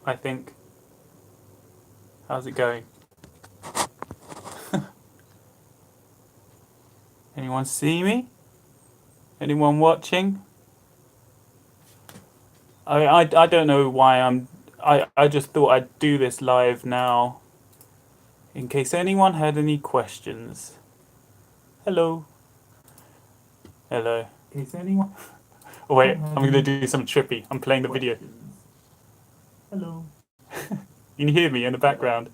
I think. How's it going? Anyone see me? Anyone watching? I don't know why I just thought I'd do this live now in case anyone had any questions. Hello. Hello. In case anyone. Oh, wait, I'm gonna do something trippy. I'm playing the video. Hello. You can hear me in the background.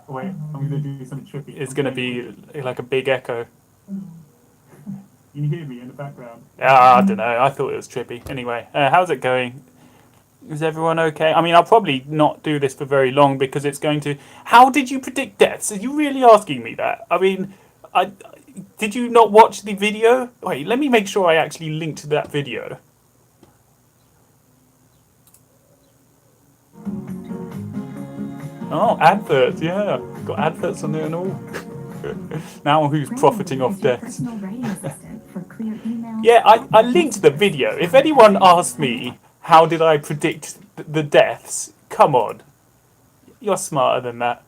Oh, wait, I'm gonna do something trippy. It's gonna be like a big echo. You can hear me in the background. I don't know. I thought it was trippy. Anyway, how's it going? Is everyone okay? I mean, I'll probably not do this for very long because it's going to. How did you predict deaths? Are you really asking me that? I mean, I did you not watch the video? Wait, let me make sure I actually linked that video. Oh, adverts, yeah. Got adverts on there and all. Now who's profiting off deaths? Yeah, I linked the video. If anyone asked me how did I predict the deaths, come on. You're smarter than that.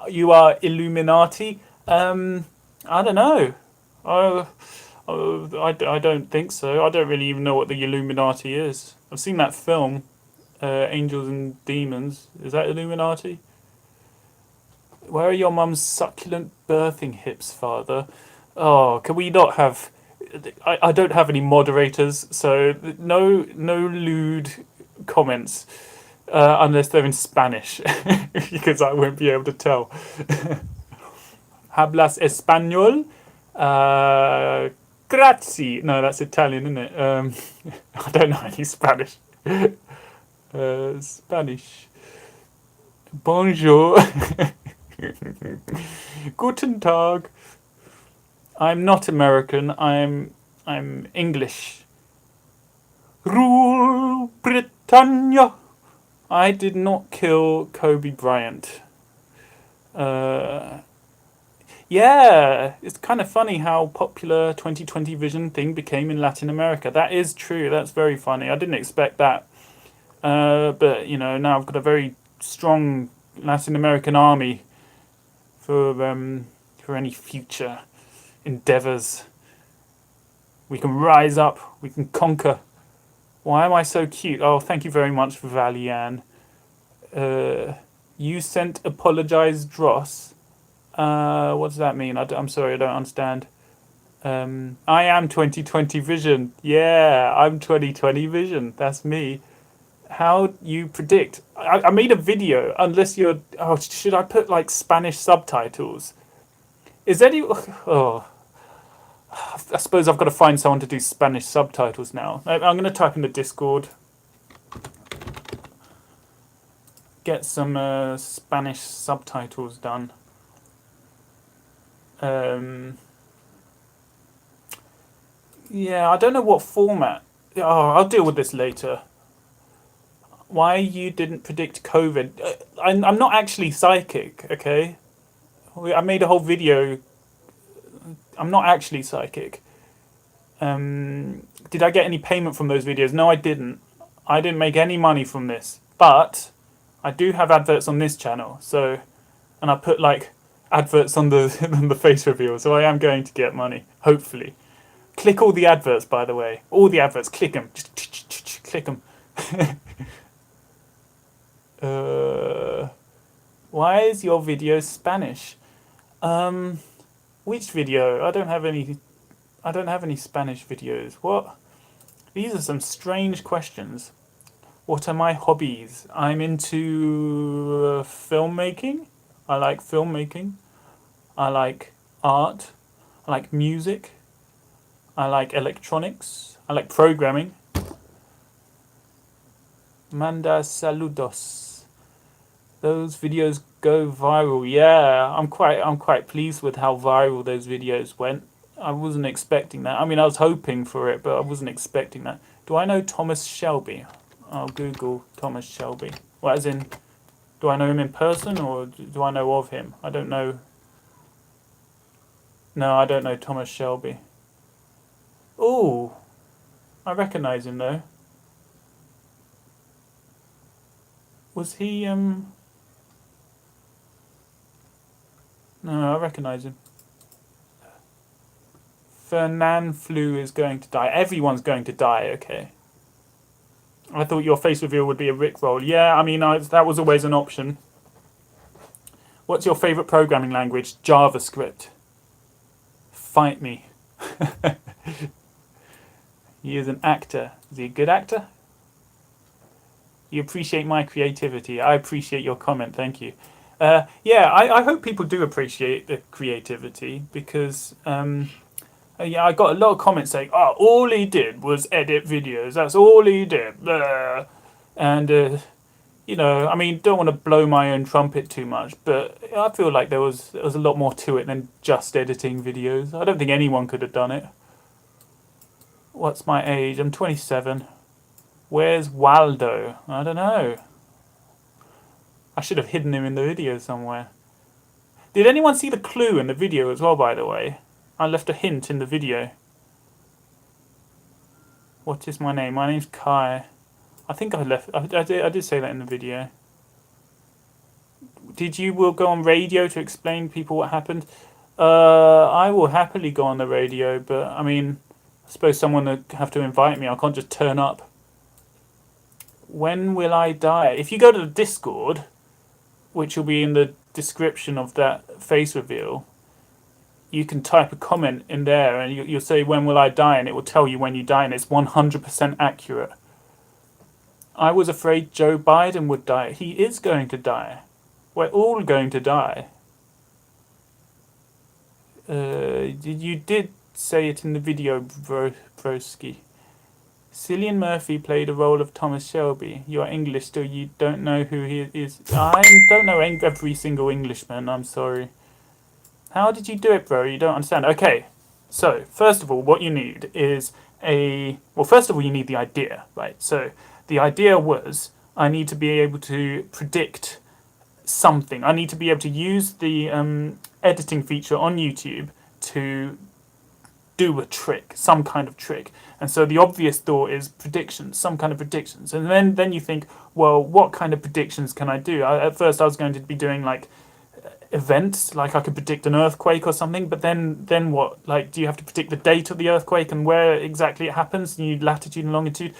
You are Illuminati? I don't know. I don't think so. I don't really even know what the Illuminati is. I've seen that film, Angels and Demons. Is that Illuminati? Where are your mum's succulent birthing hips, Father? Oh, can we not have... I don't have any moderators, so no lewd comments unless they're in Spanish, because I won't be able to tell. Hablas español? Grazie. No, that's Italian, isn't it? I don't know any Spanish. Spanish. Bonjour. Guten Tag. I'm not American. I'm English. Rule Britannia. I did not kill Kobe Bryant. Yeah, it's kind of funny how popular 2020 Vision thing became in Latin America. That is true. That's very funny. I didn't expect that. But you know, now I've got a very strong Latin American army for any future endeavors. We can rise up. We can conquer. Why am I so cute? Oh, thank you very much, Valian. You sent apologize, Dross. What does that mean? I'm sorry, I don't understand. I am 2020 Vision. Yeah, I'm 2020 Vision. That's me. How you predict? I made a video. Unless you're. Oh, should I put like Spanish subtitles? Is any? Oh, I suppose I've got to find someone to do Spanish subtitles now. I'm going to type in the Discord. Get some Spanish subtitles done. Yeah, I don't know what format. Oh, I'll deal with this later. Why you didn't predict COVID? I'm not actually psychic, okay? I made a whole video. I'm not actually psychic. Did I get any payment from those videos? No, I didn't. I didn't make any money from this. But I do have adverts on this channel, so, and I put like adverts on the on the face reveal, so I am going to get money, hopefully. Click all the adverts, by the way. All the adverts, click them. Just click them. Why is your video Spanish? Which video? I don't have any Spanish videos. What? These are some strange questions. What are my hobbies? I'm into filmmaking. I like filmmaking. I like art. I like music. I like electronics. I like programming. Manda saludos. Those videos go viral. Yeah, I'm quite pleased with how viral those videos went. I wasn't expecting that. I mean, I was hoping for it, but I wasn't expecting that. Do I know Thomas Shelby? I'll Google Thomas Shelby. Well, as in, do I know him in person or do I know of him? I don't know. No, I don't know Thomas Shelby. Ooh. I recognise him though. Was he No, I recognise him. Fernan Flu is going to die. Everyone's going to die, okay. I thought your face reveal would be a Rickroll. Yeah, I mean, that was always an option. What's your favourite programming language? JavaScript. Fight me. He is an actor. Is he a good actor? You appreciate my creativity. I appreciate your comment. Thank you. Yeah, I hope people do appreciate the creativity because yeah, I got a lot of comments saying, "Oh, all he did was edit videos. That's all he did." And you know, I mean, don't want to blow my own trumpet too much, but I feel like there was a lot more to it than just editing videos. I don't think anyone could have done it. What's my age? I'm 27. Where's Waldo? I don't know. I should have hidden him in the video somewhere. Did anyone see the clue in the video as well, by the way? I left a hint in the video. What is my name? My name's Kai. I think I did say that in the video. Did you will go on radio to explain people what happened? I will happily go on the radio, but I mean, I suppose someone would have to invite me. I can't just turn up. When will I die? If you go to the Discord, which will be in the description of that face reveal, you can type a comment in there and you'll say, when will I die? And it will tell you when you die, and it's 100% accurate. I was afraid Joe Biden would die. He is going to die. We're all going to die. You did say it in the video, Broski. Cillian Murphy played a role of Thomas Shelby. You are English, so you don't know who he is. I don't know every single Englishman, I'm sorry. How did you do it, bro? You don't understand. Okay, so first of all, what you need is first of all, you need the idea, right? So the idea was, I need to be able to predict something. I need to be able to use the editing feature on YouTube to do a trick, some kind of trick. And so the obvious thought is predictions, some kind of predictions. And then you think, well, what kind of predictions can I do? At first I was going to be doing like events, like I could predict an earthquake or something, but then what? Like, do you have to predict the date of the earthquake and where exactly it happens? You need latitude and longitude.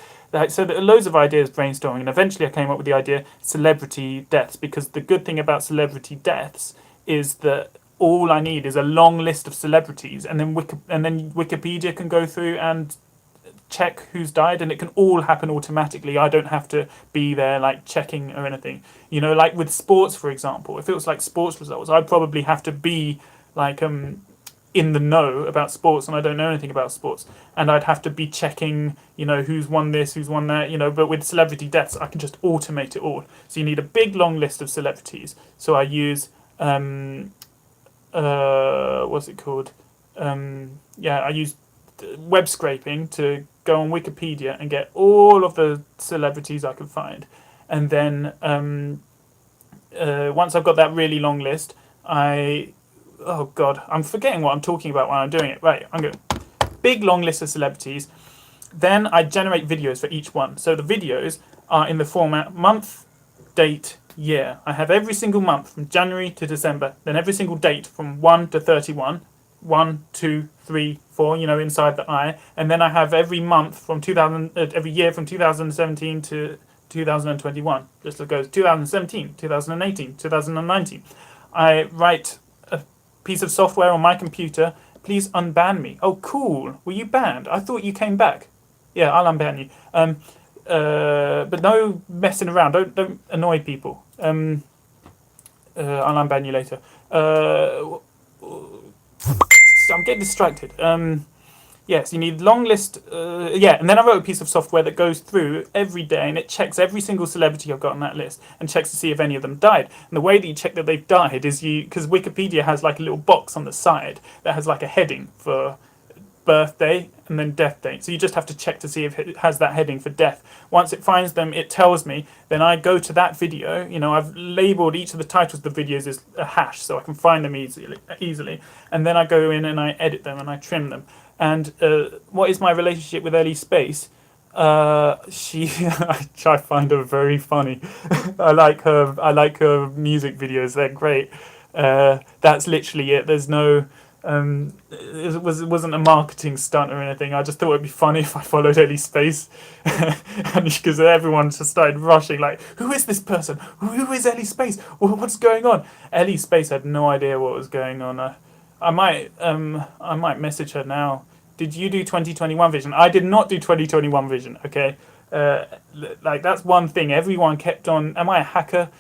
So there are loads of ideas brainstorming, and eventually I came up with the idea celebrity deaths, because the good thing about celebrity deaths is that all I need is a long list of celebrities, and then Wikipedia can go through and check who's died, and it can all happen automatically. I don't have to be there like checking or anything. You know, like with sports, for example, if it was like sports results, I'd probably have to be like in the know about sports, and I don't know anything about sports, and I'd have to be checking, you know, who's won this, who's won that, you know. But with celebrity deaths, I can just automate it all. So you need a big long list of celebrities. So I use what's it called? I use web scraping to go on Wikipedia and get all of the celebrities I can find, and then once I've got that really long list, oh god, I'm forgetting what I'm talking about when I'm doing it. Right, I'm going big long list of celebrities. Then I generate videos for each one. So the videos are in the format month, date, year. I have every single month from January to December, then every single date from 1 to 31. 1, 2, 3, 4, you know, inside the eye, and then I have every month from every year from 2017 to 2021. Just goes 2017, 2018, 2019. I write a piece of software on my computer. Please unban me. Oh, cool. Were you banned? I thought you came back. Yeah, I'll unban you. But no messing around. Don't annoy people. I'll unban you later. I'm getting distracted. Yes, you need long list. And then I wrote a piece of software that goes through every day and it checks every single celebrity I've got on that list and checks to see if any of them died. And the way that you check that they've died is because Wikipedia has like a little box on the side that has like a heading for birthday and then death date. So you just have to check to see if it has that heading for death. Once it finds them, it tells me. Then I go to that video. You know, I've labeled each of the titles of the videos as a hash so I can find them easily. And then I go in and I edit them and I trim them. And what is my relationship with Ellie Space? She, I find her very funny. I like her. I like her music videos. They're great. That's literally it. There's no. It wasn't a marketing stunt or anything. I just thought it'd be funny if I followed Ellie Space, and because everyone just started rushing, like, "Who is this person? Who is Ellie Space? What's going on?" Ellie Space had no idea what was going on. I might message her now. Did you do 2021 vision? I did not do 2021 vision. Okay, like that's one thing. Everyone kept on. Am I a hacker?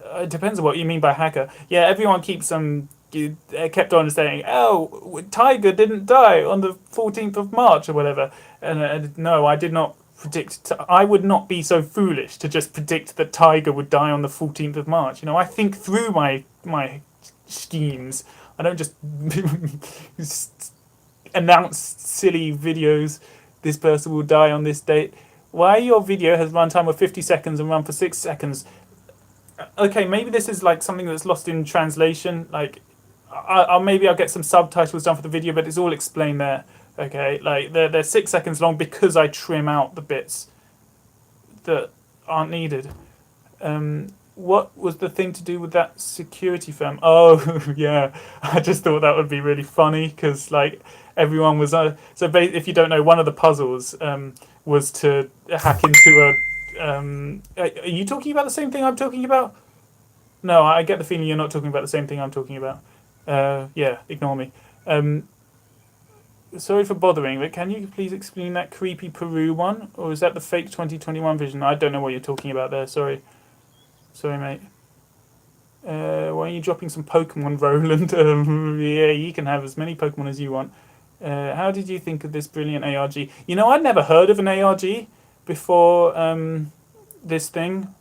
It depends on what you mean by hacker. Yeah, everyone kept on saying, "Oh, Tiger didn't die on the 14th of March or whatever." And no, I did not predict. I would not be so foolish to just predict that Tiger would die on the 14th of March. You know, I think through my schemes. I don't just announce silly videos. This person will die on this date. Why your video has runtime of 50 seconds and run for 6 seconds? Okay, maybe this is like something that's lost in translation. Like, maybe I'll get some subtitles done for the video, but it's all explained there. Okay, like they're 6 seconds long because I trim out the bits that aren't needed. What was the thing to do with that security firm? Oh, yeah, I just thought that would be really funny because like everyone was if you don't know, one of the puzzles was to hack into are you talking about the same thing I'm talking about? No, I get the feeling you're not talking about the same thing I'm talking about. Yeah, ignore me. Sorry for bothering, but can you please explain that creepy Peru one? Or is that the fake 2021 vision? I don't know what you're talking about there, sorry. Sorry, mate. Why are you dropping some Pokemon, Roland? Yeah, you can have as many Pokemon as you want. How did you think of this brilliant ARG? You know, I'd never heard of an ARG before this thing.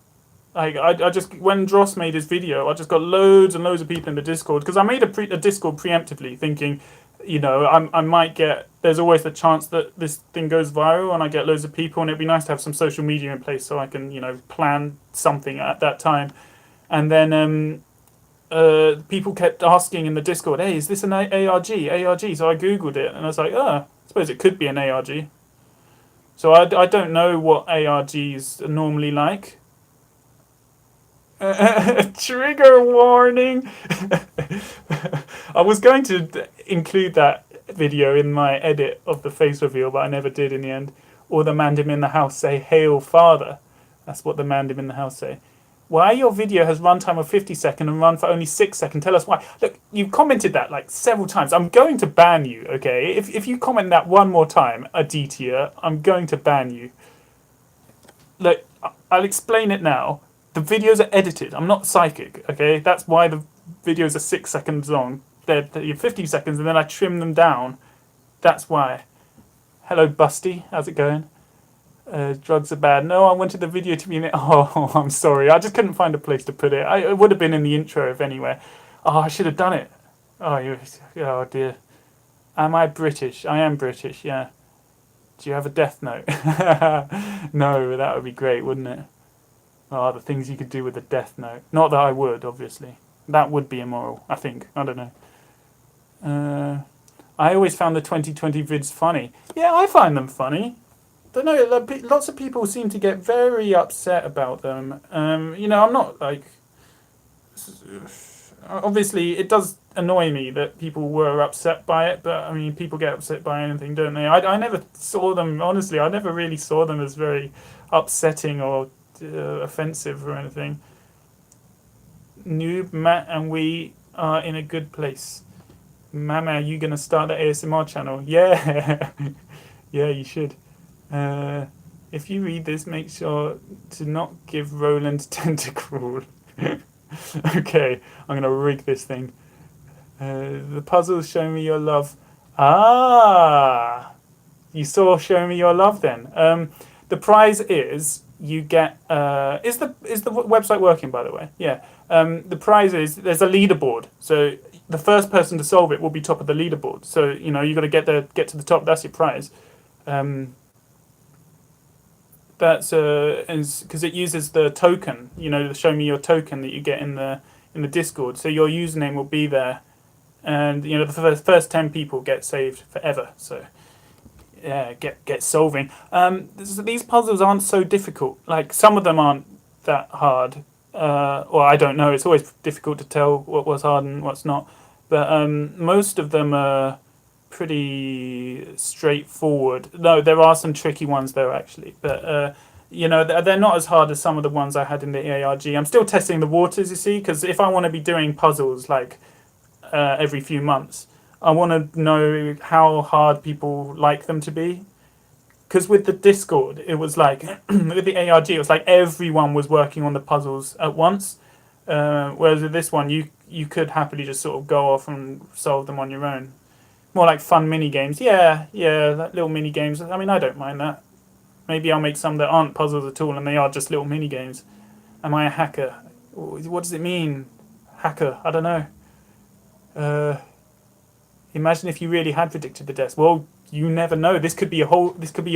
I just, when Dross made his video, I just got loads and loads of people in the Discord, because I made a Discord preemptively thinking, you know, I might get, there's always the chance that this thing goes viral and I get loads of people, and it'd be nice to have some social media in place so I can, you know, plan something at that time. And then people kept asking in the Discord, hey, is this an ARG? ARG. So I Googled it and I was like, oh, I suppose it could be an ARG. So I don't know what ARGs are normally like. Trigger warning. I was going to include that video in my edit of the face reveal, but I never did in the end. Or the Mandim in the house say, "Hail Father." That's what the Mandim in the house say. Why your video has runtime of 50 seconds and run for only 6 seconds? Tell us why. Look, you've commented that like several times. I'm going to ban you, okay? If you comment that one more time, Aditya, I'm going to ban you. Look, I'll explain it now. The videos are edited. I'm not psychic, okay? That's why the videos are 6 seconds long. They're 50 seconds, and then I trim them down. That's why. Hello, Busty. How's it going? Drugs are bad. No, I wanted the video to be in it. Oh, I'm sorry. I just couldn't find a place to put it. It would have been in the intro, if anywhere. Oh, I should have done it. Oh dear. Am I British? I am British, yeah. Do you have a death note? No, that would be great, wouldn't it? Oh, the things you could do with a death note. Not that I would, obviously. That would be immoral, I think. I don't know. I always found the 2020 vids funny. Yeah, I find them funny. Don't know, lots of people seem to get very upset about them. You know, I'm not like... Obviously, it does annoy me that people were upset by it, but I mean, people get upset by anything, don't they? I never saw them, honestly, I never really saw them as very upsetting or offensive or anything. Noob, Matt, and we are in a good place. Mama, are you going to start the ASMR channel? Yeah. Yeah, you should. If you read this, make sure to not give Roland Tentacruel. Okay, I'm going to rig this thing. The puzzles show me your love. Ah! You saw Show Me Your Love then. The prize is you get... is the website working, by the way? Yeah. The prize is there's a leaderboard. So the first person to solve it will be top of the leaderboard. So, you know, you've got to get to the top. That's your prize. That's because it uses the token, you know, the Show Me Your token that you get in the Discord. So your username will be there, and you know the first 10 people get saved forever. So yeah, get solving. These puzzles aren't so difficult. Like some of them aren't that hard. Or I don't know. It's always difficult to tell what was hard and what's not. But most of them are pretty straightforward. No, there are some tricky ones though, actually. But they're not as hard as some of the ones I had in the ARG. I'm still testing the waters, you see, because if I want to be doing puzzles like every few months, I want to know how hard people like them to be. Because with the Discord, it was like with the ARG, it was like everyone was working on the puzzles at once. Whereas with this one, you could happily just sort of go off and solve them on your own. More like fun mini games. Yeah, like little mini games. I mean, I don't mind that. Maybe I'll make some that aren't puzzles at all and they are just little mini games. Am I a hacker? What does it mean? Hacker? I don't know. Imagine if you really had predicted the deaths. Well, you never know. This could be a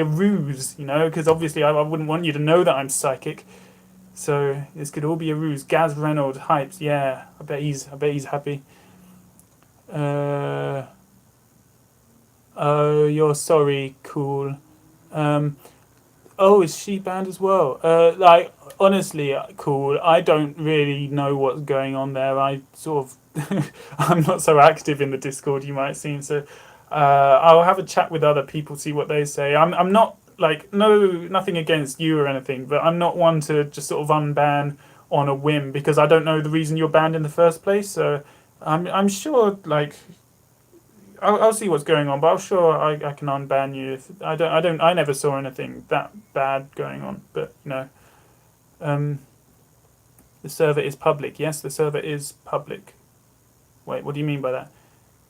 ruse, because obviously I wouldn't want you to know that I'm psychic. So this could all be a ruse. Gaz Reynolds hypes. Yeah, I bet he's happy. Oh, you're sorry. Cool. Oh, is she banned as well? Honestly, cool. I don't really know what's going on there. I sort of, I'm not so active in the Discord, you might see. So, I'll have a chat with other people, see what they say. I'm not like nothing against you or anything, but I'm not one to just sort of unban on a whim because I don't know the reason you're banned in the first place. So, I'm sure like I'll see what's going on, but I'm sure I can unban you. If, I never saw anything that bad going on, but um, the server is public. Yes, the server is public. Wait, what do you mean by that?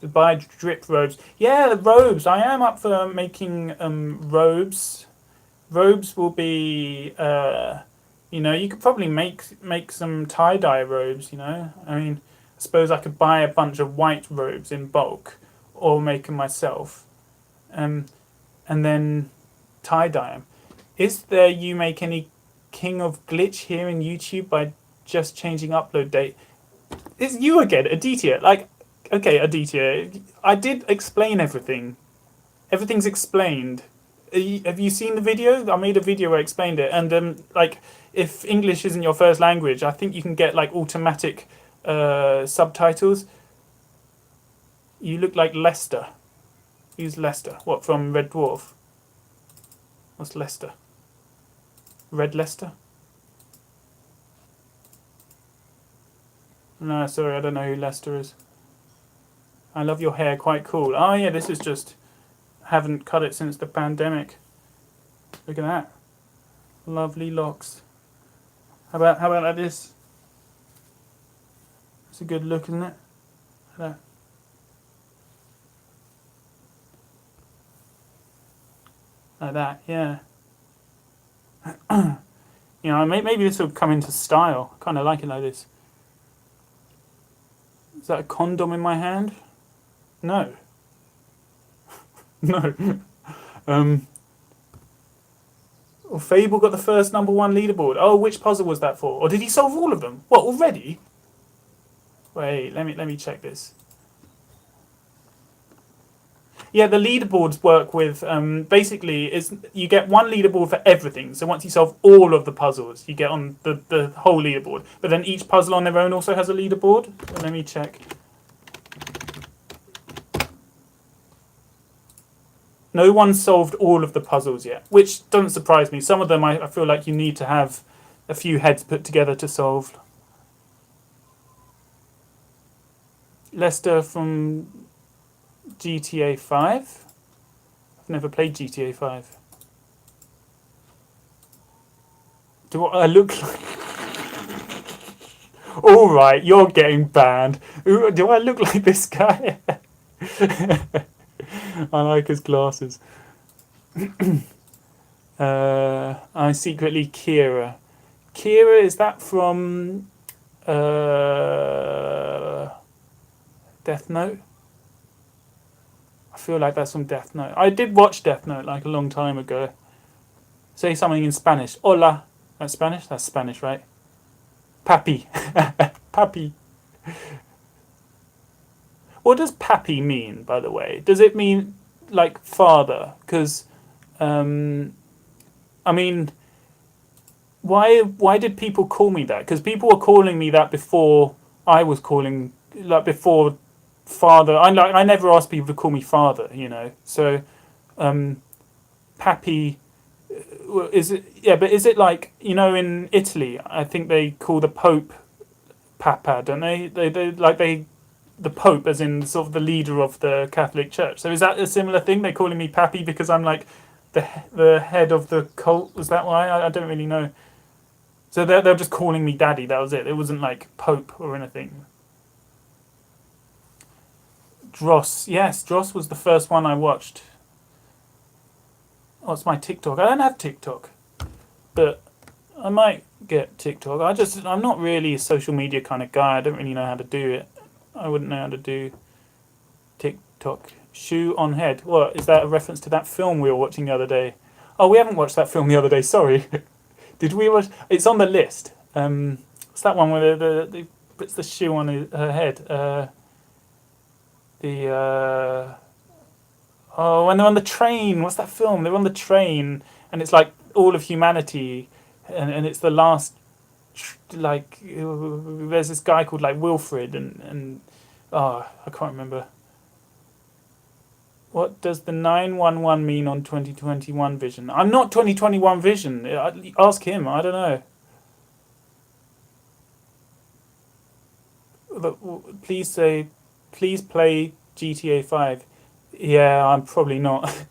To buy drip robes. Yeah, the robes. I am up for making robes. Robes will be, you could probably make some tie dye robes. I mean, I suppose I could buy a bunch of white robes in bulk or make them myself, and then tie dye them. Is there you make any King of Glitch here in YouTube by just changing upload date? It's you again, Aditya. Like, okay, Aditya, I did explain everything. Everything's explained. Have you seen the video? I made a video where I explained it, and if English isn't your first language, I think you can get like automatic subtitles. You look like Lester. Who's Lester? What, from Red Dwarf? What's Lester? Red Lester? No, sorry, I don't know who Lester is. I love your hair, quite cool. Oh yeah, this is just... haven't cut it since the pandemic. Look at that. Lovely locks. How about like this? It's a good look, isn't it? That. Like that, yeah. Maybe this will come into style. Kind of like it like this. Is that a condom in my hand? No. No. Well, Fable got the first #1 leaderboard. Oh, which puzzle was that for? Or did he solve all of them? What, already? Wait, let me check this. Yeah, the leaderboards work with basically you get one leaderboard for everything. So once you solve all of the puzzles, you get on the whole leaderboard. But then each puzzle on their own also has a leaderboard. So let me check. No one solved all of the puzzles yet, which doesn't surprise me. Some of them I feel like you need to have a few heads put together to solve. Lester from GTA 5? I've never played GTA 5. Do I look like... Alright, you're getting banned. Do I look like this guy? I like his glasses. I secretly Kira. Kira, is that from Death Note? I feel like that's from Death Note. I did watch Death Note like a long time ago. Say something in Spanish. Hola. That's Spanish? That's Spanish, right? Papi. Papi. What does papi mean, by the way? Does it mean like father? Because um, I mean, why did people call me that? Because people were calling me that before I was calling, like before father. I never asked people to call me father, you know. So Pappy, is it? Yeah, but is it like, you know, in Italy? I think they call the Pope Papa, don't they? They the Pope, as in sort of the leader of the Catholic Church. So is that a similar thing? They're calling me Pappy because I'm like the head of the cult. Was that why? I don't really know. So they're just calling me Daddy. That was it. It wasn't like Pope or anything. Dross, yes, Dross was the first one I watched. Oh, it's my TikTok. I don't have TikTok, but I might get TikTok. I'm not really a social media kind of guy. I don't really know how to do it. I wouldn't know how to do TikTok. Shoe on head. What is that? A reference to that film we were watching the other day? Oh, we haven't watched that film the other day. Sorry. Did we watch? It's on the list. It's that one where the puts the shoe on her head. The Oh, when they're on the train. What's that film? They're on the train, and it's like all of humanity, and it's the last. Like, there's this guy called like Wilfred, and oh, I can't remember. What does the 911 mean on 2021 Vision? I'm not 2021 Vision. Ask him. I don't know. Please say, please play GTA 5. Yeah, I'm probably not.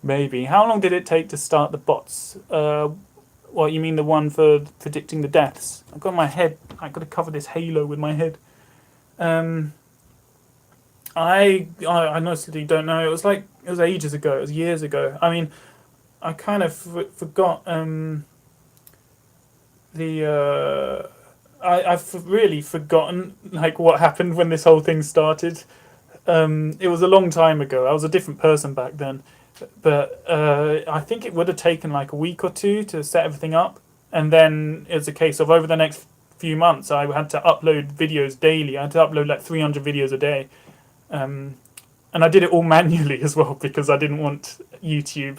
Maybe. How long did it take to start the bots? What, you mean the one for predicting the deaths? I've got my head. I've got to cover this halo with my head. Um, I honestly don't know. It was ages ago. It was years ago. I mean, I kind of forgot the. I've really forgotten like what happened when this whole thing started. It was a long time ago. I was a different person back then, but I think it would have taken like a week or two to set everything up, and then it's a case of over the next few months I had to upload videos daily. I had to upload like 300 videos a day, and I did it all manually as well because I didn't want YouTube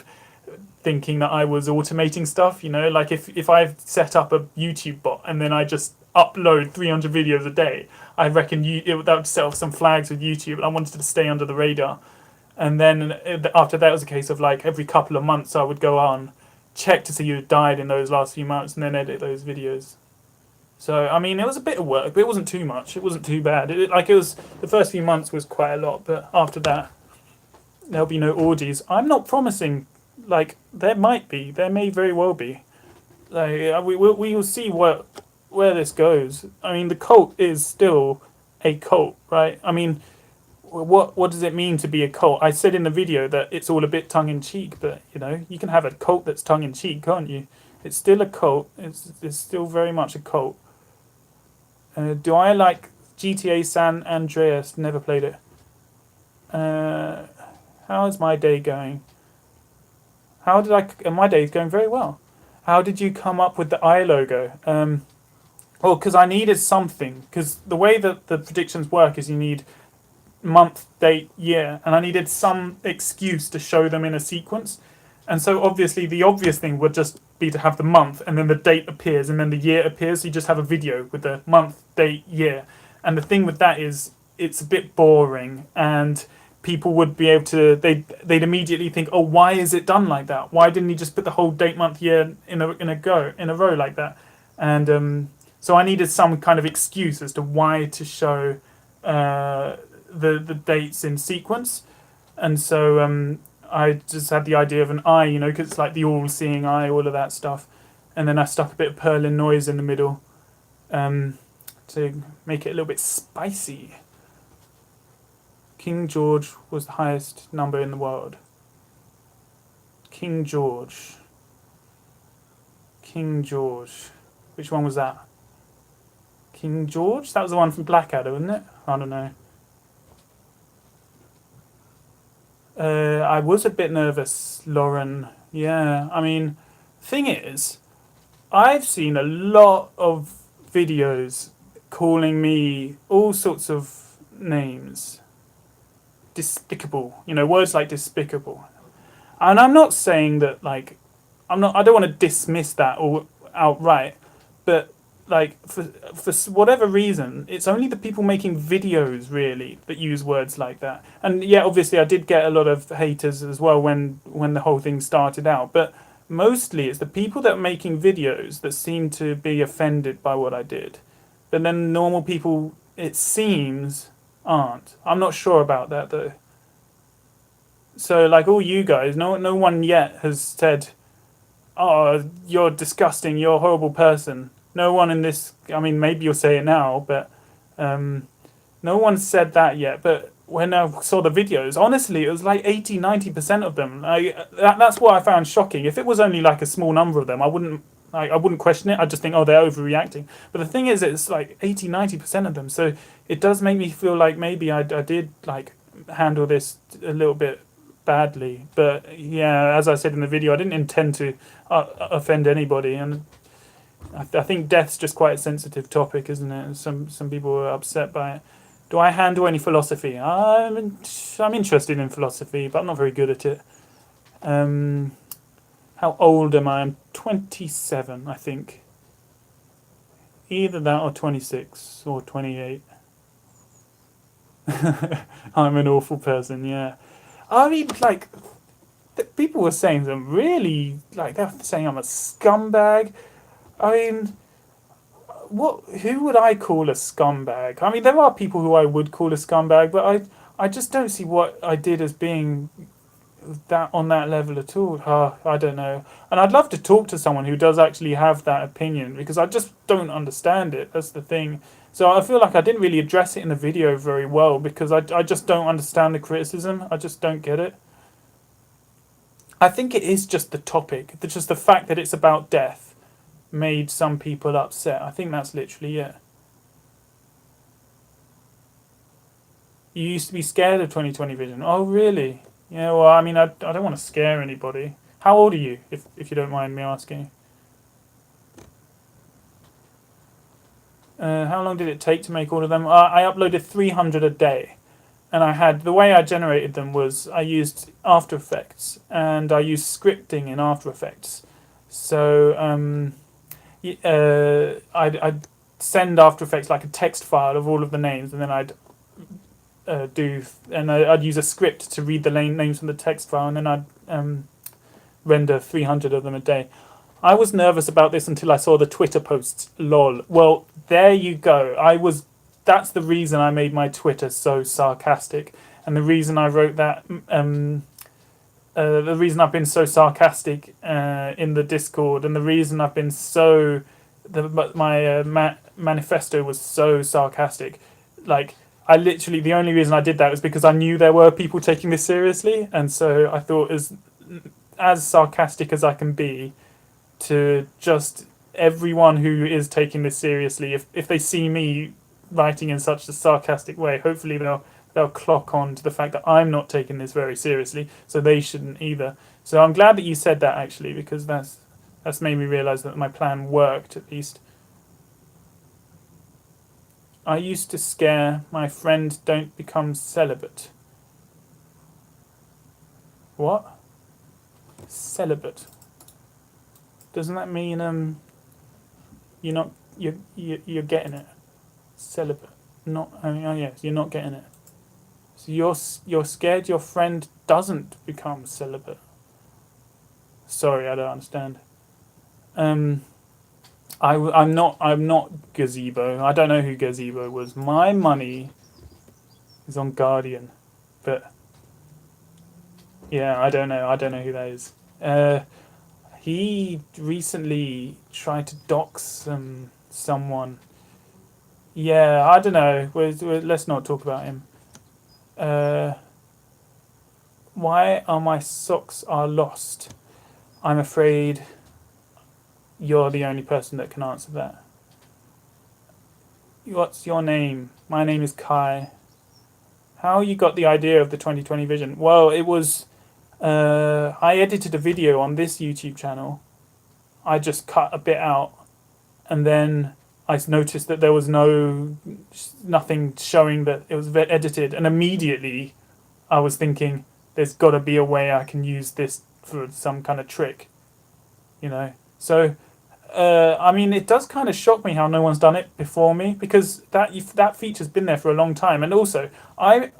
thinking that I was automating stuff. You know, like if I set up a YouTube bot and then I just upload 300 videos a day, I reckon that would set off some flags with YouTube. And I wanted to stay under the radar. And then after that, it was a case of like every couple of months I would go on, check to see who died in those last few months, and then edit those videos. So I mean, it was a bit of work, but it wasn't too much. It wasn't too bad. It was the first few months was quite a lot, but after that, there'll be no orgies. I'm not promising. Like there might be, there may very well be. Like we will see where this goes. I mean, the cult is still a cult, right? I mean, what does it mean to be a cult? I said in the video that it's all a bit tongue in cheek, but you know, you can have a cult that's tongue in cheek, can't you? It's still a cult. It's still very much a cult. Do I like GTA San Andreas? Never played it. How is my day going? How did I? My day is going very well. How did you come up with the eye logo? Well, because I needed something. Because the way that the predictions work is you need month, date, year, and I needed some excuse to show them in a sequence. And so obviously the obvious thing would just be to have the month, and then the date appears, and then the year appears. So you just have a video with the month, date, year. And the thing with that is it's a bit boring, and people would be able to they'd immediately think, oh, why is it done like that? Why didn't he just put the whole date, month, year in a row like that? And so I needed some kind of excuse as to why to show the dates in sequence. And so I just had the idea of an eye, you know, because it's like the all-seeing eye, all of that stuff. And then I stuck a bit of Perlin noise in the middle to make it a little bit spicy. King George was the highest number in the world. King George. King George. Which one was that? King George? That was the one from Blackadder, wasn't it? I don't know. I was a bit nervous, Lauren. Yeah, I mean, thing is, I've seen a lot of videos calling me all sorts of names. despicable. You know, words like despicable. And I'm not saying that like I don't want to dismiss that or outright, but like for whatever reason, it's only the people making videos really that use words like that. And yeah, obviously I did get a lot of haters as well when the whole thing started out, but mostly it's the people that are making videos that seem to be offended by what I did. But then normal people, it seems, aren't. I'm not sure about that though. So like all you guys, no one yet has said, "Oh, you're disgusting. You're a horrible person." No one in this. I mean, maybe you'll say it now, but no one said that yet. But when I saw the videos, honestly, it was like 80-90% of them. That's what I found shocking. If it was only like a small number of them, I wouldn't question it. I just think, oh, they're overreacting. But the thing is, it's like 80-90% of them. So it does make me feel like maybe I did like handle this a little bit badly. But yeah, as I said in the video, I didn't intend to offend anybody, and I think death's just quite a sensitive topic, isn't it? Some people are upset by it. Do I handle any philosophy? I'm interested in philosophy, but I'm not very good at it. How old am I? I'm 27, I think. Either that or 26 or 28. I'm an awful person, yeah. I mean, like, people were saying some really, like, they're saying I'm a scumbag. I mean, who would I call a scumbag? I mean, there are people who I would call a scumbag, but I just don't see what I did as being that on that level at all. I don't know. And I'd love to talk to someone who does actually have that opinion, because I just don't understand it. That's the thing. So I feel like I didn't really address it in the video very well, because I just don't understand the criticism. I just don't get it. I think it is just the topic, just the fact that it's about death made some people upset. I think that's literally it. You used to be scared of 2020 vision. Oh, really? Yeah, well, I mean, I don't want to scare anybody. How old are you, if you don't mind me asking? How long did it take to make all of them? I uploaded 300 a day. And the way I generated them was I used After Effects, and I used scripting in After Effects. So I'd send After Effects like a text file of all of the names, and then I'd use a script to read the names from the text file, and then I'd render 300 of them a day. I was nervous about this until I saw the Twitter posts. Lol. Well, there you go. That's the reason I made my Twitter so sarcastic, and the reason I wrote that. The reason I've been so sarcastic in the Discord, and the reason I've been so my manifesto was so sarcastic. Like, the only reason I did that was because I knew there were people taking this seriously, and so I thought as sarcastic as I can be to just everyone who is taking this seriously. If they see me writing in such a sarcastic way, hopefully they'll clock on to the fact that I'm not taking this very seriously, so they shouldn't either. So I'm glad that you said that, actually, because that's made me realise that my plan worked, at least. I used to scare my friend don't become celibate. What? Celibate. Doesn't that mean you're getting it? Celibate. Not. I mean, oh yes, you're not getting it. So you're scared your friend doesn't become celibate. Sorry, I don't understand. I'm not Gazebo. I don't know who Gazebo was. My money is on Guardian, but yeah, I don't know. I don't know who that is. He recently tried to dox someone. Yeah, I don't know. Let's not talk about him. Why are my socks are lost? I'm afraid you're the only person that can answer that. What's your name? My name is Kai. How you got the idea of the 2020 vision? Well, it was... I edited a video on this YouTube channel. I just cut a bit out, and then I noticed that there was nothing showing that it was edited, and immediately I was thinking, there's got to be a way I can use this for some kind of trick, you know. So, I mean, it does kind of shock me how no one's done it before me, because that feature's been there for a long time. And also, I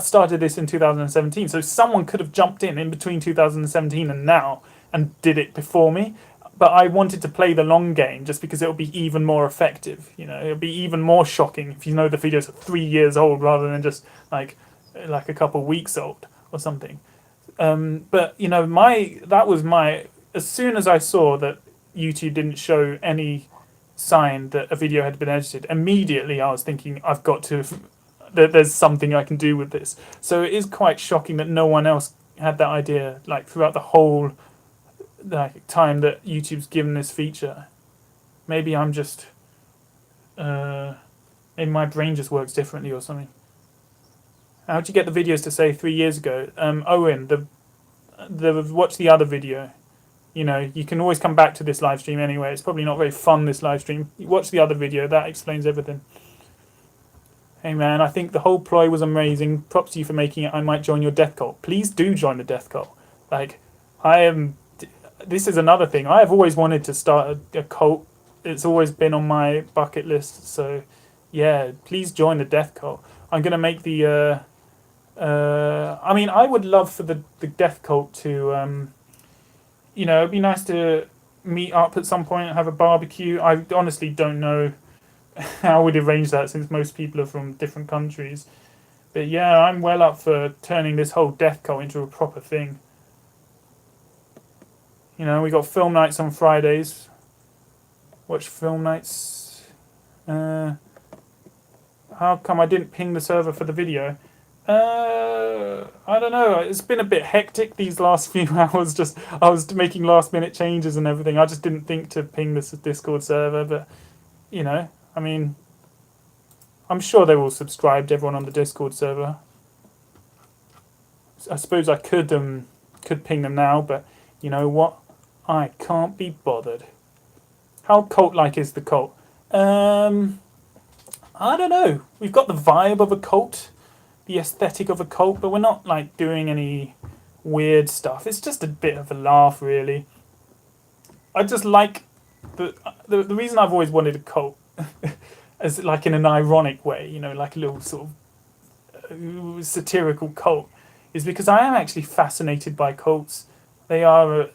started this in 2017, so someone could have jumped in between 2017 and now and did it before me. But I wanted to play the long game just because it would be even more effective. You know, it would be even more shocking if you know the video's 3 years old rather than just like a couple of weeks old or something. But you know, that was my as soon as I saw that YouTube didn't show any sign that a video had been edited, immediately I was thinking, I've got to. There's something I can do with this. So it is quite shocking that no one else had that idea, like throughout the whole time that YouTube's given this feature. Maybe I'm just, maybe my brain just works differently or something. How'd you get the videos to say 3 years ago? Owen, watch the other video. You know, you can always come back to this live stream anyway. It's probably not very fun, this live stream. You watch the other video, that explains everything. Hey man, I think the whole ploy was amazing. Props to you for making it. I might join your death cult. Please do join the death cult. Like, this is another thing. I have always wanted to start a cult. It's always been on my bucket list. So, yeah, please join the death cult. I'm going to make I mean, I would love for the death cult to, you know, it'd be nice to meet up at some point and have a barbecue. I honestly don't know how we'd arrange that since most people are from different countries. But yeah, I'm well up for turning this whole death cult into a proper thing. You know, we got film nights on Fridays. Watch film nights. How come I didn't ping the server for the video? I don't know. It's been a bit hectic these last few hours. I was making last minute changes and everything. I just didn't think to ping this Discord server. But you know, I mean, I'm sure they will subscribe to everyone on the Discord server. I suppose I could ping them now, but you know what? I can't be bothered. How cult-like is the cult? I don't know. We've got the vibe of a cult, the aesthetic of a cult, but we're not like doing any weird stuff. It's just a bit of a laugh, really. I just like the reason I've always wanted a cult, as like in an ironic way, you know, like a little sort of satirical cult, is because I am actually fascinated by cults. They are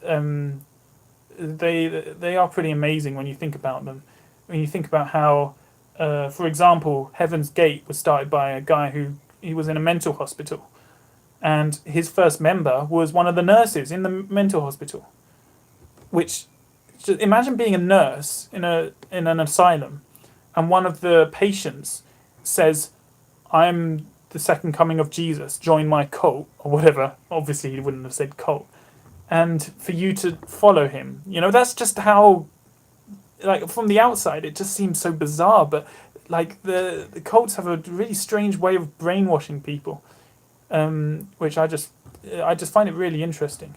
they are pretty amazing when you think about them. When you think about how, for example, Heaven's Gate was started by a guy he was in a mental hospital, and his first member was one of the nurses in the mental hospital. Which, imagine being a nurse in an asylum, and one of the patients says, "I'm the second coming of Jesus. Join my cult," or whatever. Obviously, he wouldn't have said cult. And for you to follow him, you know, that's just how, like, from the outside, it just seems so bizarre. But like the cults have a really strange way of brainwashing people, which I just find it really interesting.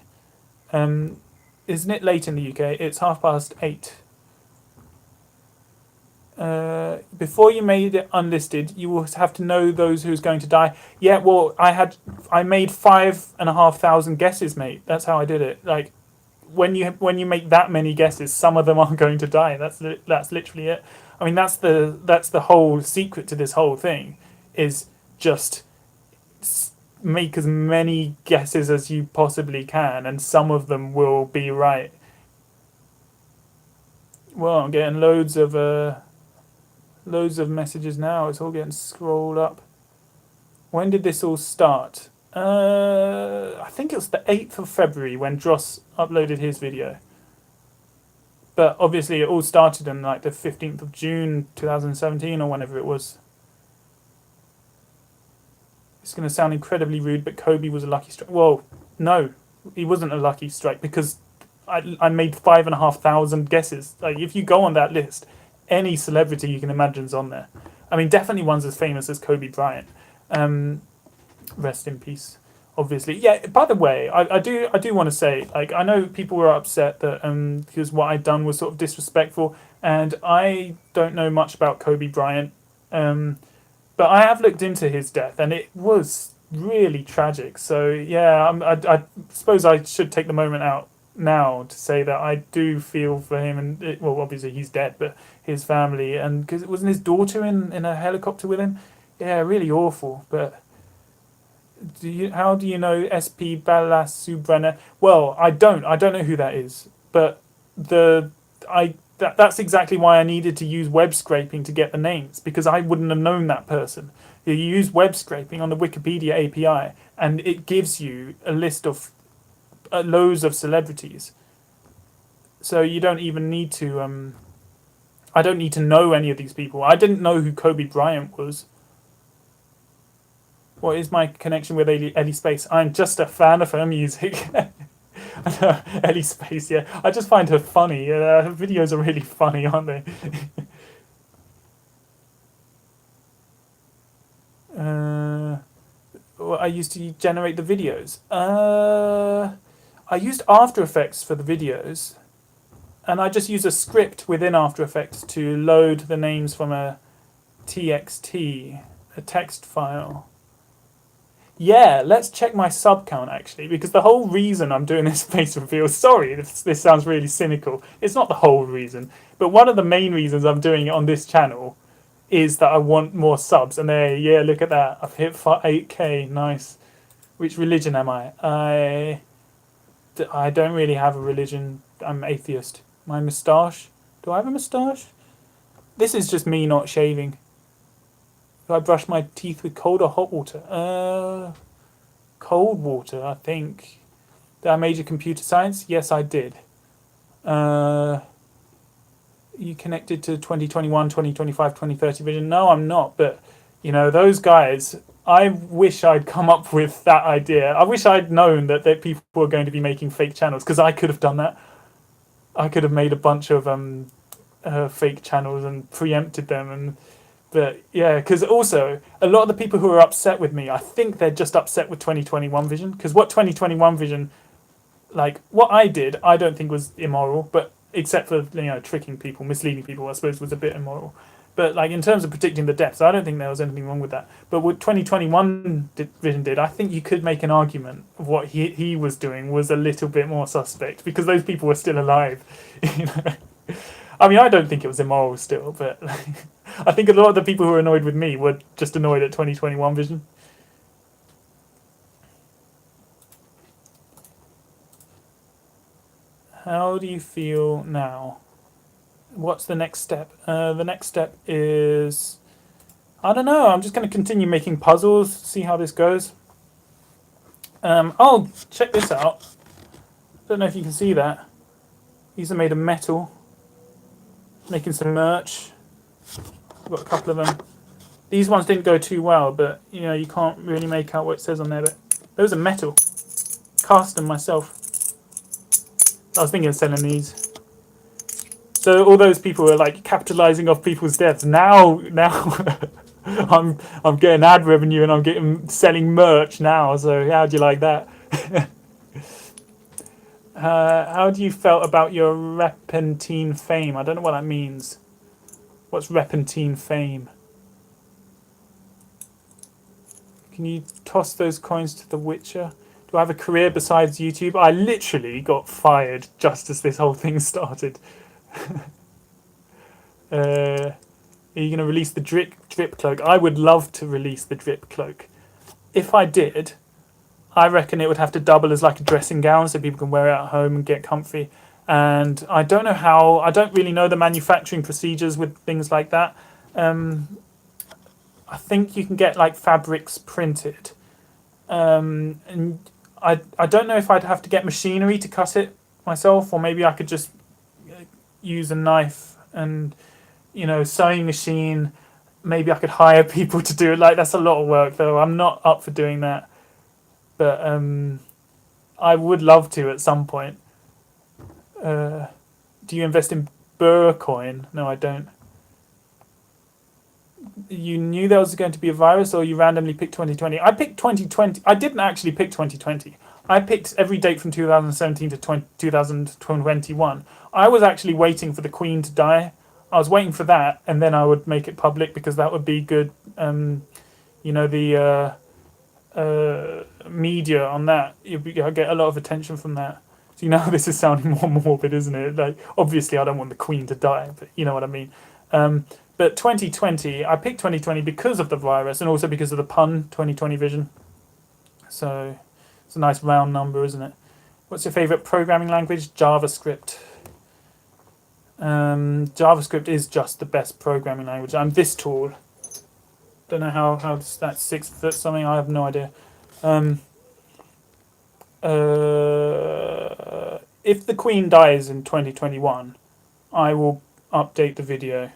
Isn't it late in the UK? It's 8:30. Before you made it unlisted, you will have to know those who's going to die. Yeah, well, I made 5,500 guesses, mate. That's how I did it. Like, when you make that many guesses, some of them are going to die. That's literally it. I mean, that's the whole secret to this whole thing, is just make as many guesses as you possibly can, and some of them will be right. Well, I'm getting loads of messages now. It's all getting scrolled up. When did this all start? I think it was the 8th of February when Dross uploaded his video. But obviously it all started on like the 15th of June 2017 or whenever it was. It's going to sound incredibly rude, but Kobe was a lucky strike. Well, no, he wasn't a lucky strike, because I made 5,500 guesses. Like, if you go on that list, any celebrity you can imagine's on there. I mean, definitely ones as famous as Kobe Bryant. Rest in peace, obviously. Yeah, by the way, I do want to say, like, I know people were upset that because what I'd done was sort of disrespectful, and I don't know much about Kobe Bryant, but I have looked into his death, and it was really tragic. So yeah, I suppose I should take the moment out now to say that I do feel for him, and well, obviously he's dead, but his family, and because it wasn't his daughter in a helicopter with him. Yeah, really awful. But how do you know SP Balasubrana? Well, I don't. I don't know who that is. But that's exactly why I needed to use web scraping to get the names, because I wouldn't have known that person. You use web scraping on the Wikipedia API, and it gives you a list of loads of celebrities. So you don't even need to. I don't need to know any of these people. I didn't know who Kobe Bryant was. What is my connection with Ellie Space? I'm just a fan of her music. Ellie Space, yeah. I just find her funny. Her videos are really funny, aren't they? Well, I used to generate the videos. I used After Effects for the videos, and I just use a script within After Effects to load the names from a TXT, a text file. Yeah, let's check my sub count actually, because the whole reason I'm doing this face reveal, sorry, this sounds really cynical. It's not the whole reason, but one of the main reasons I'm doing it on this channel is that I want more subs. And there, yeah, look at that. I've hit 8K, nice. Which religion am I? I don't really have a religion. I'm atheist. My moustache? Do I have a moustache? This is just me not shaving. Do I brush my teeth with cold or hot water? Cold water, I think. Did I major computer science? Yes, I did. You connected to 2021, 2025, 2030 vision? No, I'm not. But, you know, those guys, I wish I'd come up with that idea. I wish I'd known that people were going to be making fake channels, because I could have done that. I could have made a bunch of fake channels and preempted them. But yeah, because also a lot of the people who are upset with me, I think they're just upset with 2021 vision. Because what 2021 vision, like what I did, I don't think was immoral, but except for tricking people, misleading people, I suppose was a bit immoral. But like in terms of predicting the depths, I don't think there was anything wrong with that. But what 2021 vision did, I think you could make an argument of what he was doing was a little bit more suspect, because those people were still alive. I mean, I don't think it was immoral still, but I think a lot of the people who were annoyed with me were just annoyed at 2021 vision. How do you feel now? What's the next step? The next step is, I don't know, I'm just going to continue making puzzles, see how this goes. Oh, check this out. I don't know if you can see that. These are made of metal. Making some merch. I've got a couple of them. These ones didn't go too well, but you can't really make out what it says on there. But those are metal. Cast them myself. I was thinking of selling these. So all those people are like capitalizing off people's deaths. Now I'm getting ad revenue and I'm selling merch now. So how do you like that? How do you felt about your Repentine fame? I don't know what that means. What's Repentine fame? Can you toss those coins to The Witcher? Do I have a career besides YouTube? I literally got fired just as this whole thing started. Are you going to release the drip cloak? I would love to release the drip cloak. If I did, I reckon it would have to double as like a dressing gown so people can wear it at home and get comfy. And I don't know how, I don't really know the manufacturing procedures with things like that. I think you can get like fabrics printed. And I don't know if I'd have to get machinery to cut it myself, or maybe I could just use a knife and, sewing machine. Maybe I could hire people to do it. Like, that's a lot of work though. I'm not up for doing that. But I would love to at some point. Do you invest in Burcoin? No, I don't. You knew there was going to be a virus, or you randomly picked 2020? I picked 2020. I didn't actually pick 2020. I picked every date from 2017 to 2021. I was actually waiting for the Queen to die. I was waiting for that, and then I would make it public, because that would be good. media on that, you'll get a lot of attention from that. So this is sounding more morbid, isn't it? Like, obviously, I don't want the Queen to die, but you know what I mean. But 2020, I picked 2020 because of the virus and also because of the pun 2020 vision. So it's a nice round number, isn't it? What's your favorite programming language? JavaScript. JavaScript is just the best programming language. I'm this tall. Don't know how that's 6 foot something. I have no idea. If the Queen dies in 2021, I will update the video.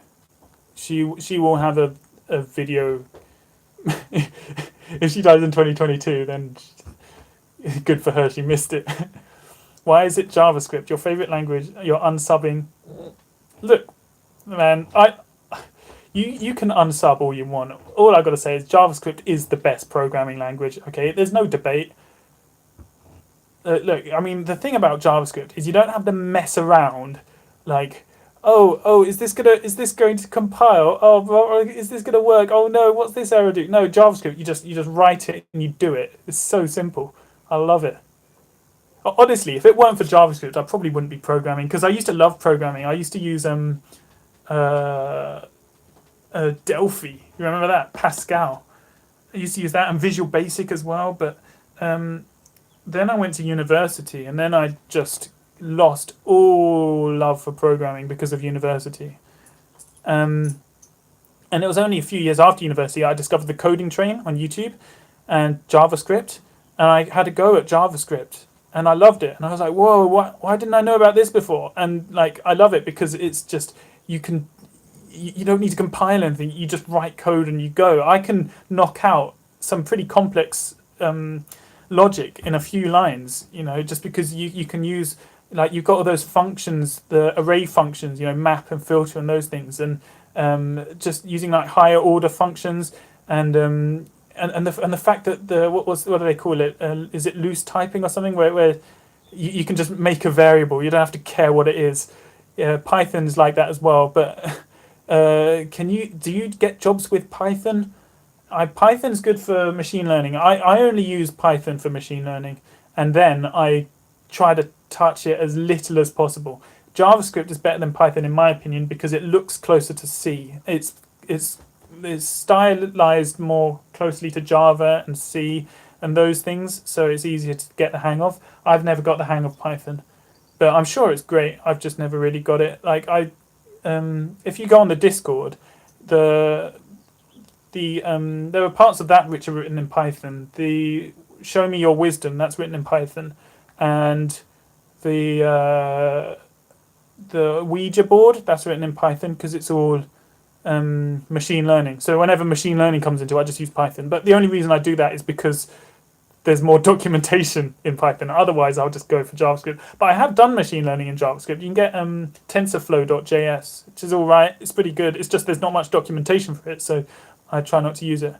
She will have a video. If she dies in 2022, then good for her. She missed it. Why is it JavaScript your favorite language? You're unsubbing. Look, man, you can unsub all you want. All I've got to say is JavaScript is the best programming language. Okay, there's no debate. Look, I mean, the thing about JavaScript is you don't have to mess around, like, oh, is this going to compile? Oh, is this gonna work? Oh no, what's this error do? No, JavaScript, you just write it and you do it. It's so simple. I love it. Honestly, if it weren't for JavaScript, I probably wouldn't be programming, because I used to love programming. I used to use Delphi. You remember that? Pascal. I used to use that, and Visual Basic as well. But then I went to university, and then I just lost all love for programming because of university. And it was only a few years after university I discovered the Coding Train on YouTube and JavaScript, and I had a go at JavaScript. And I loved it, and I was like, "Whoa! Why didn't I know about this before?" And like, I love it because it's just you don't need to compile anything. You just write code and you go. I can knock out some pretty complex logic in a few lines. Just because you can use, like, you've got all those functions, the array functions, map and filter and those things, and just using like higher order functions and the fact that what do they call it? Is it loose typing or something where you can just make a variable? You don't have to care what it is. Python's like that as well. But do you get jobs with Python? Python's good for machine learning. I only use Python for machine learning, and then I try to touch it as little as possible. JavaScript is better than Python in my opinion because it looks closer to C. It's stylized more closely to Java and C and those things, so it's easier to get the hang of. I've never got the hang of Python, but I'm sure it's great. I've just never really got it. Like if you go on the Discord, there are parts of that which are written in Python. The Show Me Your Wisdom, that's written in Python, and the Ouija board, that's written in Python because it's all machine learning. So whenever machine learning comes into it, I just use Python. But the only reason I do that is because there's more documentation in Python. Otherwise, I'll just go for JavaScript. But I have done machine learning in JavaScript. You can get TensorFlow.js, which is all right. It's pretty good. It's just there's not much documentation for it, so I try not to use it.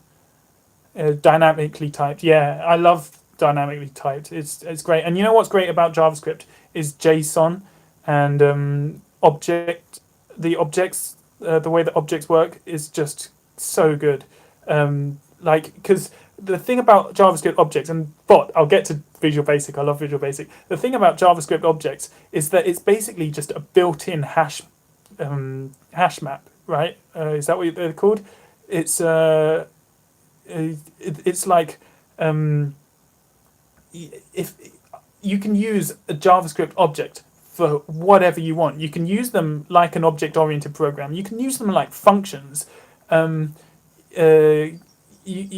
Dynamically typed. Yeah, I love dynamically typed. It's great. And you know what's great about JavaScript is JSON and the objects. The way that objects work is just so good. Because the thing about JavaScript objects I'll get to Visual Basic. I love Visual Basic. The thing about JavaScript objects is that it's basically just a built-in hash map, right? Is that what they're called? It's like if you can use a JavaScript object for whatever you want. You can use them like an object-oriented program. You can use them like functions. You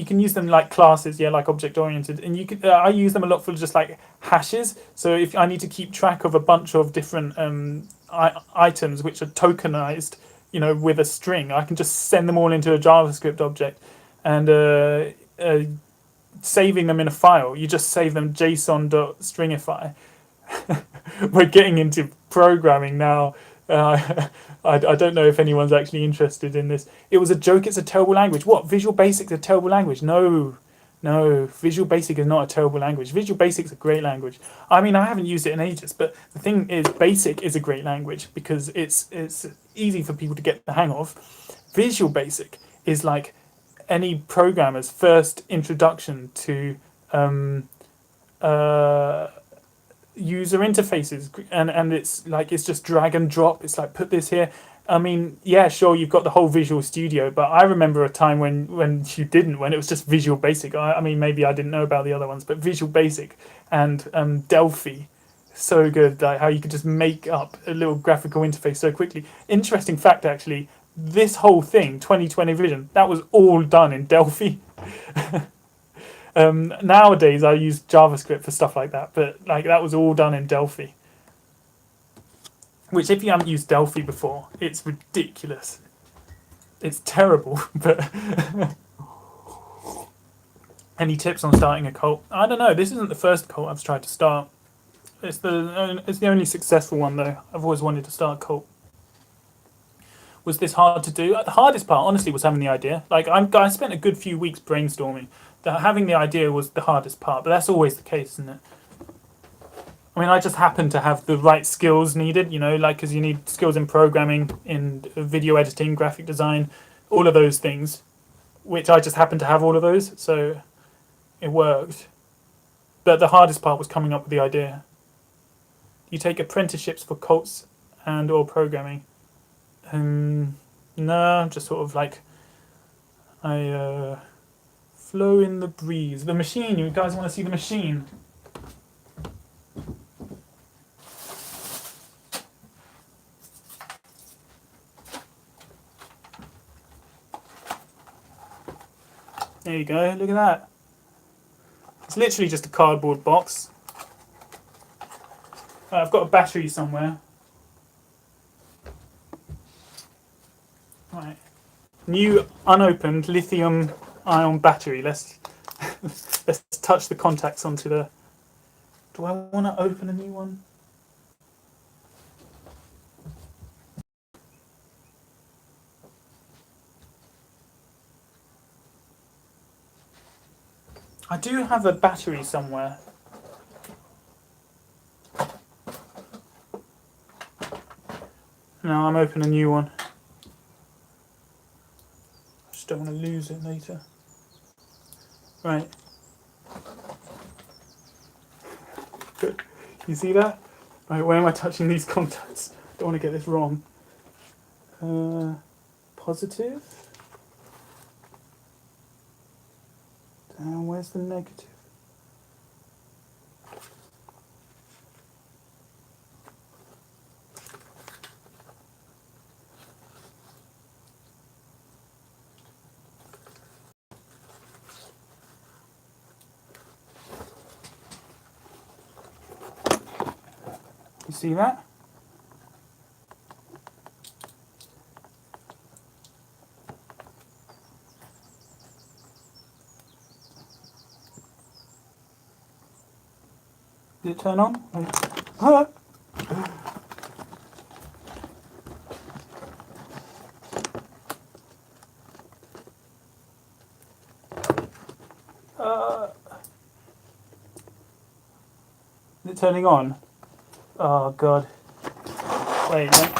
can use them like classes, like object-oriented. And I use them a lot for just like hashes. So if I need to keep track of a bunch of different items which are tokenized, with a string, I can just send them all into a JavaScript object and saving them in a file. You just save them JSON.stringify. We're getting into programming now. I don't know if anyone's actually interested in this. It was a joke. It's a terrible language. What? Visual Basic's a terrible language? No. Visual Basic is not a terrible language. Visual Basic's a great language. I mean, I haven't used it in ages, but the thing is, Basic is a great language because it's easy for people to get the hang of. Visual Basic is like any programmer's first introduction to um, uh, user interfaces, and it's like it's just drag and drop. It's like put this here. I mean, yeah, sure, you've got the whole Visual Studio, but I remember a time when you didn't, when it was just Visual Basic. I mean, maybe I didn't know about the other ones, but Visual Basic and Delphi, so good. Like how you could just make up a little graphical interface so quickly. Interesting fact, actually, this whole thing, 2020 Vision, that was all done in Delphi. Nowadays, I use JavaScript for stuff like that, but like that was all done in Delphi. Which, if you haven't used Delphi before, it's ridiculous. It's terrible. But any tips on starting a cult? I don't know. This isn't the first cult I've tried to start. It's the only successful one though. I've always wanted to start a cult. Was this hard to do? The hardest part, honestly, was having the idea. Like I spent a good few weeks brainstorming. Having the idea was the hardest part, but that's always the case, isn't it? I mean, I just happen to have the right skills needed, you know, like because you need skills in programming, in video editing, graphic design, all of those things, which I just happen to have all of those, so it worked. But the hardest part was coming up with the idea. You take apprenticeships for cults and or programming. No, just sort of like I flow in the breeze. The machine. You guys want to see the machine? There you go. Look at that. It's literally just a cardboard box. I've got a battery somewhere. Right. New unopened lithium-ion battery. Let's touch the contacts onto the. Do I want to open a new one? I do have a battery somewhere. No, I'm opening a new one. I just don't want to lose it later. Right. Good. You see that? Right, where am I touching these contacts? Don't want to get this wrong. Positive. And where's the negative? You see that? Did it turn on? Ah! Is it turning on? Oh god. Wait, no.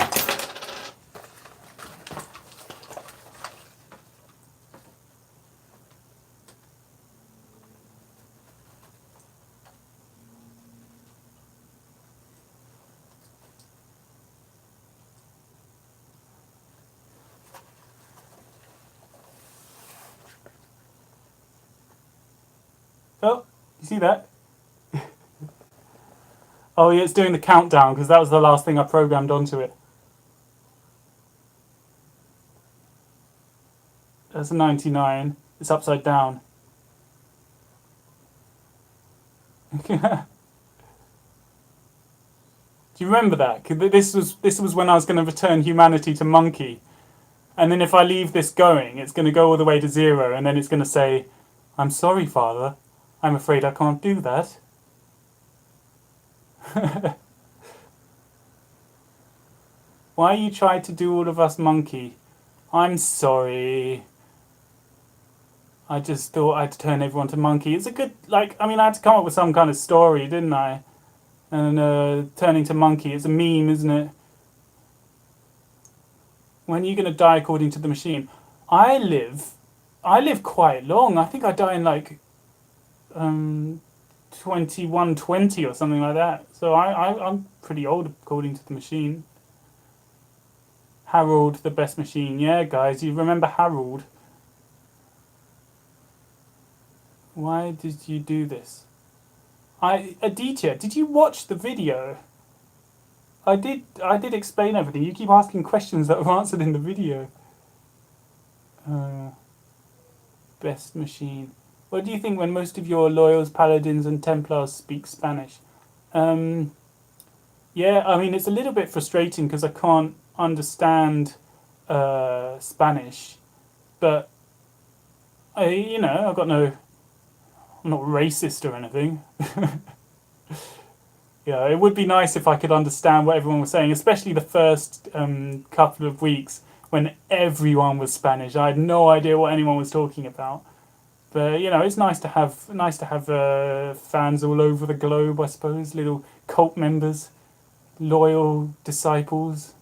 Oh, you see that? Oh yeah, it's doing the countdown because that was the last thing I programmed onto it. That's a 99. It's upside down. Do you remember that? This was when I was going to return humanity to monkey, and then if I leave this going, it's going to go all the way to 0, and then it's going to say, "I'm sorry, Father. I'm afraid I can't do that." Why you tried to do all of us monkey? I'm sorry. I just thought I'd turn everyone to monkey. It's a good, like, I mean, I had to come up with some kind of story, didn't I? And turning to monkey, it's a meme, isn't it? When are you going to die according to the machine? I live I live quite long. I think I die in like 2120 or something like that. So I'm pretty old according to the machine. Harold, the best machine. Yeah, guys, you remember Harold? Why did you do this? Aditya, did you watch the video? I did explain everything. You keep asking questions that were answered in the video. Uh, best machine. What do you think when most of your loyals, paladins, and templars speak Spanish? Um, yeah, I mean it's a little bit frustrating because I can't understand Spanish, but I've got no, I'm not racist or anything. Yeah, it would be nice if I could understand what everyone was saying, especially the first couple of weeks when everyone was Spanish. I had no idea what anyone was talking about. But it's nice to have fans all over the globe. I suppose little cult members, loyal disciples.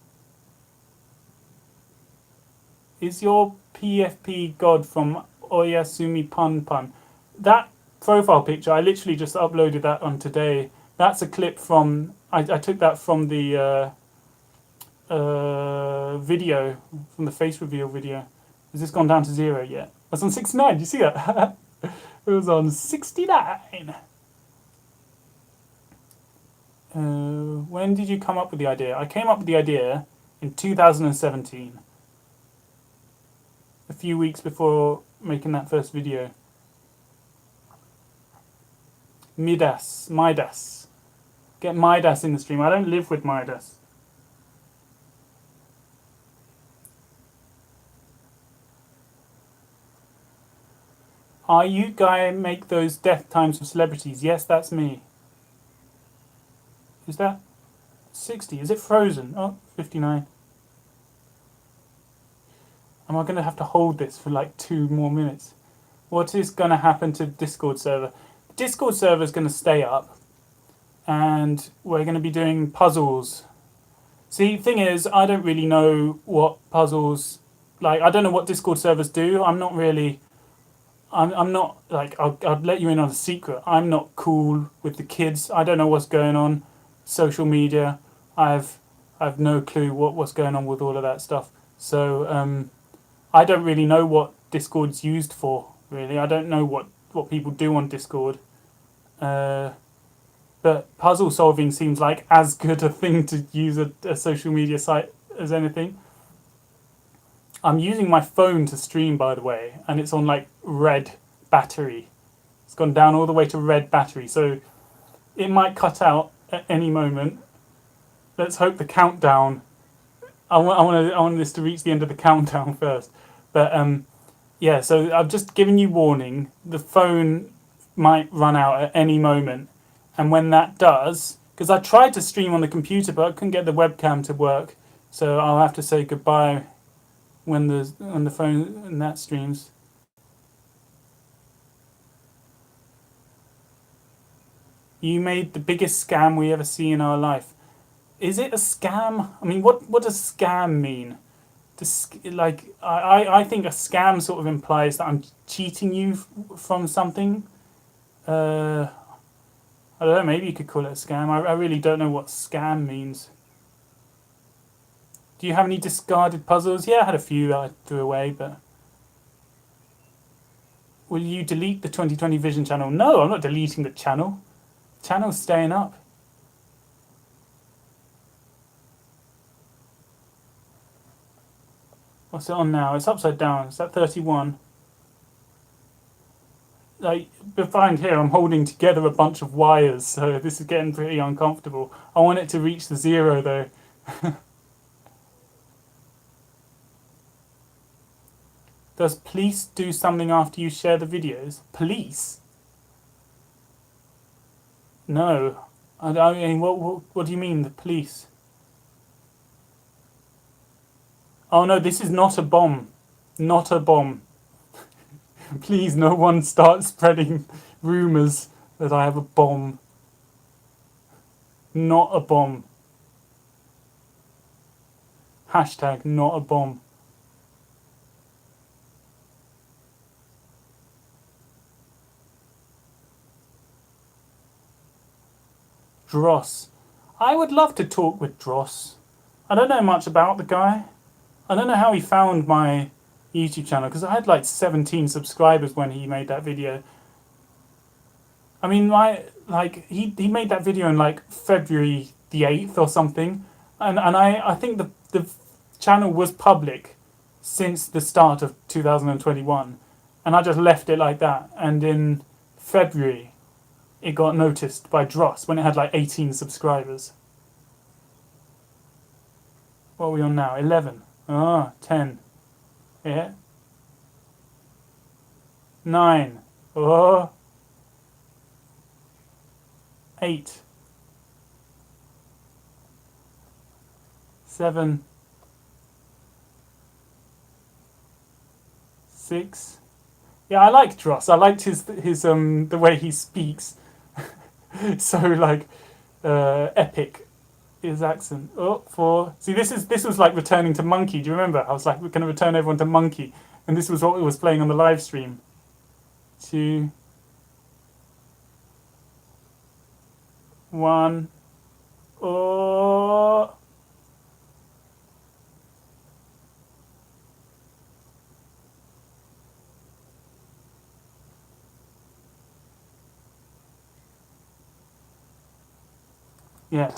Is your PFP god from Oyasumi Pun Pun? That profile picture, I literally just uploaded that on today. That's a clip from. I took that from the video, from the face reveal video. Has this gone down to 0 yet? It's on 69. Do you see that? It was on 69. When did you come up with the idea? I came up with the idea in 2017. A few weeks before making that first video. Midas. Get Midas in the stream. I don't live with Midas. Are you guy make those death times of celebrities? Yes, that's me. Is that 60? Is it frozen? Oh, 59. Am I going to have to hold this for like 2 more minutes? What is going to happen to the Discord server? The Discord server is going to stay up, and we're going to be doing puzzles. See, thing is, I don't really know what puzzles, like, I don't know what Discord servers do. I'm not really, I'm not, like, I'll let you in on a secret. I'm not cool with the kids. I don't know what's going on. Social media. I've no clue what's going on with all of that stuff. So, I don't really know what Discord's used for, really. I don't know what people do on Discord. But puzzle solving seems like as good a thing to use a social media site as anything. I'm using my phone to stream, by the way, and it's on like red battery. It's gone down all the way to red battery, so it might cut out at any moment. Let's hope the countdown. I want this to reach the end of the countdown first. But yeah, so I've just given you warning. The phone might run out at any moment, and when that does, because I tried to stream on the computer, but I couldn't get the webcam to work, so I'll have to say goodbye when the phone and that streams. You made the biggest scam we ever see in our life. Is it a scam? I mean, what does scam mean? I think a scam sort of implies that I'm cheating you from something. I don't know, maybe you could call it a scam. I really don't know what scam means. Do you have any discarded puzzles? Yeah, I had a few that I threw away, but... Will you delete the 2020 Vision channel? No, I'm not deleting the channel. The channel's staying up. What's it on now? It's upside down. It's at 31. Like, behind here, I'm holding together a bunch of wires, so this is getting pretty uncomfortable. I want it to reach the 0, though. Does police do something after you share the videos? Police? No. I mean, what do you mean, the police? Oh no, this is not a bomb. Not a bomb. Please, no one start spreading rumours that I have a bomb. Not a bomb. Hashtag not a bomb. Dross. I would love to talk with Dross. I don't know much about the guy. I don't know how he found my YouTube channel, because I had like 17 subscribers when he made that video. I mean, he made that video in like February the 8th or something, and I think the channel was public since the start of 2021, and I just left it like that. And in February, it got noticed by Dross when it had like 18 subscribers. What are we on now? 11. 10. Yeah. 9. 8. 7. 6. Yeah, I liked Dross. I liked his the way he speaks. So like epic, his accent. 4. See, this was like returning to Monkey. Do you remember? I was like, we're gonna return everyone to Monkey, and this was what was playing on the live stream. 2. 1. Yeah.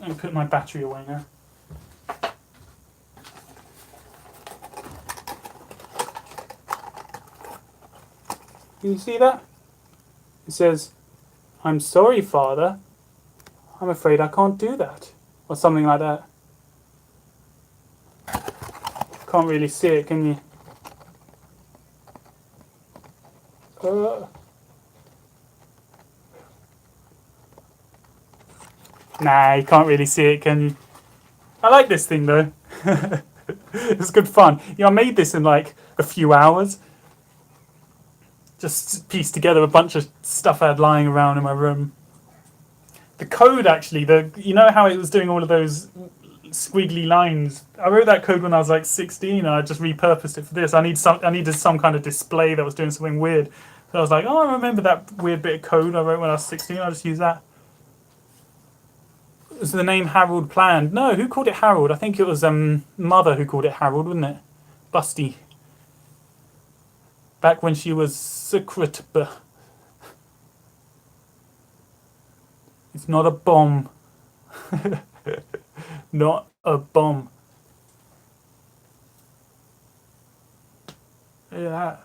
And put my battery away now. Can you see that? It says, "I'm sorry, Father. I'm afraid I can't do that." Or something like that. Can't really see it, can you? Nah, you can't really see it, can you? I like this thing though. It's good fun. I made this in like a few hours. Just pieced together a bunch of stuff I had lying around in my room. The code actually, you know how it was doing all of those squiggly lines? I wrote that code when I was like 16, and I just repurposed it for this. I needed some kind of display that was doing something weird. So I was like, I remember that weird bit of code I wrote when I was 16. I'll just use that. Was the name Harold planned? No, who called it Harold? I think it was Mother who called it Harold, wasn't it? Busty. Back when she was secret. It's not a bomb. Not a bomb. Yeah.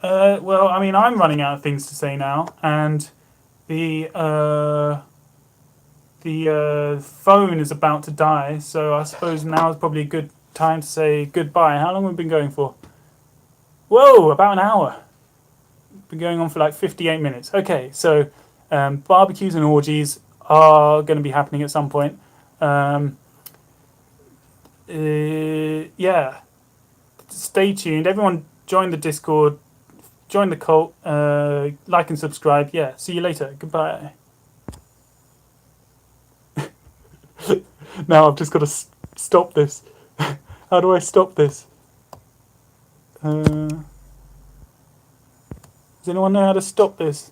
Well, I mean, I'm running out of things to say now, and the phone is about to die, so I suppose now is probably a good time to say goodbye. How long have we been going for? Whoa, about an hour. Been going on for like 58 minutes. Okay, so barbecues and orgies are going to be happening at some point. Yeah. Stay tuned. Everyone join the Discord, join the cult, like and subscribe. Yeah, see you later. Goodbye. Now I've just got to stop this. How do I stop this? Does anyone know how to stop this?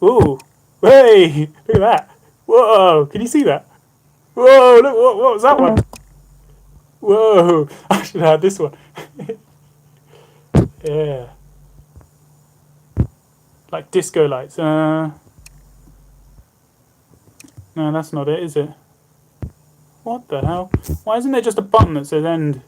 Ooh, hey, look at that. Whoa, can you see that? Whoa, look, what was that one? Whoa, I should have had this one. Yeah. Like disco lights. No, that's not it, is it? What the hell? Why isn't there just a button that says end?